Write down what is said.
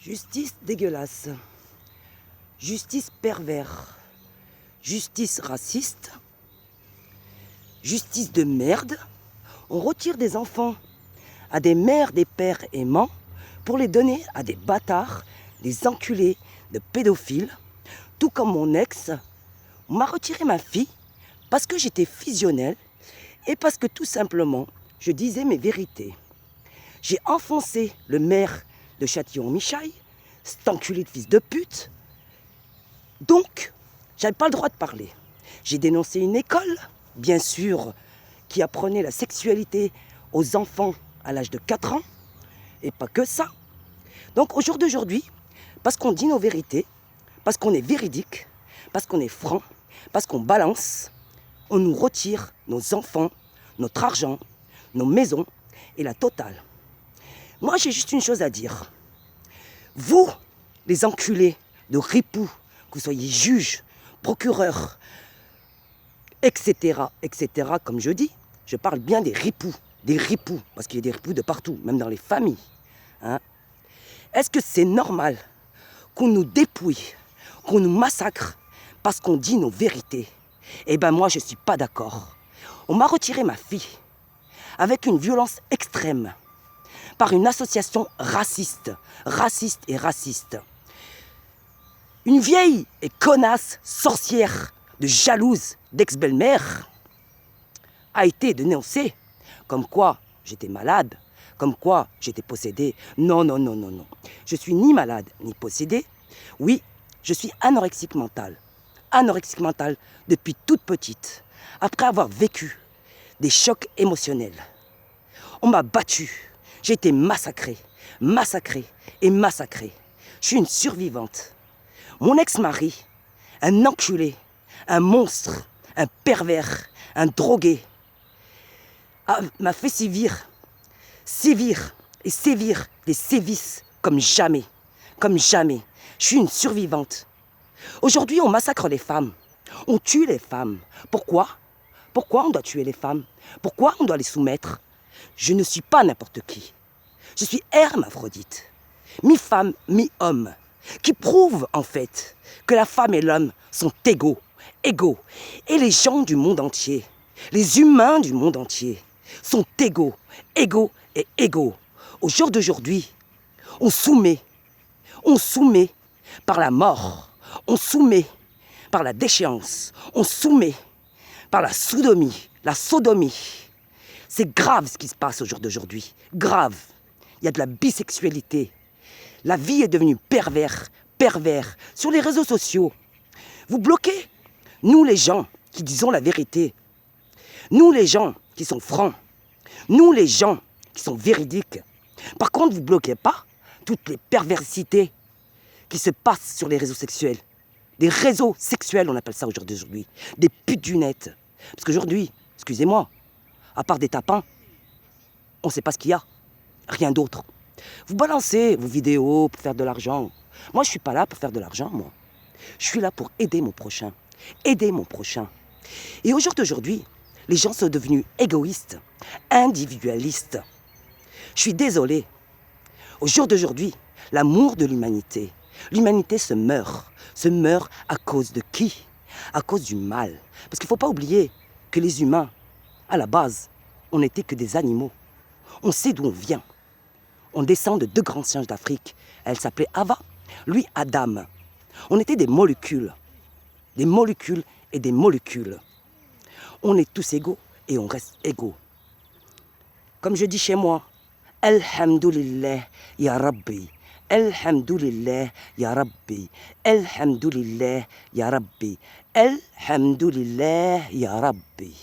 Justice dégueulasse, justice pervers, justice raciste, justice de merde. On retire des enfants à des mères, des pères aimants pour les donner à des bâtards, des enculés, de pédophiles. Tout comme mon ex, on m'a retiré ma fille parce que j'étais fusionnelle et parce que tout simplement, je disais mes vérités. J'ai enfoncé le maire de Châtillon-Michaille, cet enculé de fils de pute. Donc, j'avais pas le droit de parler. J'ai dénoncé une école, bien sûr, qui apprenait la sexualité aux enfants à l'âge de 4 ans, et pas que ça. Donc, au jour d'aujourd'hui, parce qu'on dit nos vérités, parce qu'on est véridique, parce qu'on est franc, parce qu'on balance, on nous retire nos enfants, notre argent, nos maisons et la totale. Moi, j'ai juste une chose à dire. Vous, les enculés de ripoux, que vous soyez juges, procureurs, etc., comme je dis, je parle bien des ripoux, parce qu'il y a des ripoux de partout, même dans les familles. Hein. Est-ce que c'est normal qu'on nous dépouille, qu'on nous massacre parce qu'on dit nos vérités? Eh bien, moi, je ne suis pas d'accord. On m'a retiré ma fille avec une violence extrême par une association raciste et raciste. Une vieille et connasse sorcière de jalouse d'ex-belle-mère a été dénoncée comme quoi j'étais malade, comme quoi j'étais possédée. Non. Je suis ni malade ni possédée. Oui, je suis anorexique mentale. Anorexique mentale depuis toute petite, après avoir vécu des chocs émotionnels. On m'a battue. J'ai été massacrée. Je suis une survivante. Mon ex-mari, un enculé, un monstre, un pervers, un drogué, m'a fait sévir des sévices comme jamais. Je suis une survivante. Aujourd'hui, on massacre les femmes. On tue les femmes. Pourquoi on doit tuer les femmes? Pourquoi on doit les soumettre? Je ne suis pas n'importe qui. Je suis hermaphrodite, mi-femme, mi-homme, qui prouve en fait que la femme et l'homme sont égaux. Et les gens du monde entier, les humains du monde entier, sont égaux. Au jour d'aujourd'hui, on soumet par la mort, on soumet par la déchéance, on soumet par la sodomie. C'est grave ce qui se passe au jour d'aujourd'hui. Grave. Il y a de la bisexualité. La vie est devenue pervers sur les réseaux sociaux. Vous bloquez. Nous les gens qui disons la vérité. Nous les gens qui sont francs. Nous les gens qui sont véridiques. Par contre, vous ne bloquez pas toutes les perversités qui se passent sur les réseaux sexuels. Des réseaux sexuels, on appelle ça aujourd'hui. Des putes du net. Parce qu'aujourd'hui, excusez-moi, à part des tapins, on ne sait pas ce qu'il y a. Rien d'autre. Vous balancez vos vidéos pour faire de l'argent. Moi, je ne suis pas là pour faire de l'argent, moi. Je suis là pour aider mon prochain. Et au jour d'aujourd'hui, les gens sont devenus égoïstes, individualistes. Je suis désolée. Au jour d'aujourd'hui, l'amour de l'humanité se meurt à cause de qui? À cause du mal. Parce qu'il ne faut pas oublier que les humains, à la base, on n'était que des animaux. On sait d'où on vient. On descend de 2 grands singes d'Afrique. Elle s'appelait Ava, lui Adam. On était des molécules et des molécules. On est tous égaux et on reste égaux. Comme je dis chez moi, Alhamdulillah ya Rabbi. Alhamdulillah ya Rabbi. Alhamdulillah ya Rabbi. Alhamdulillah ya Rabbi.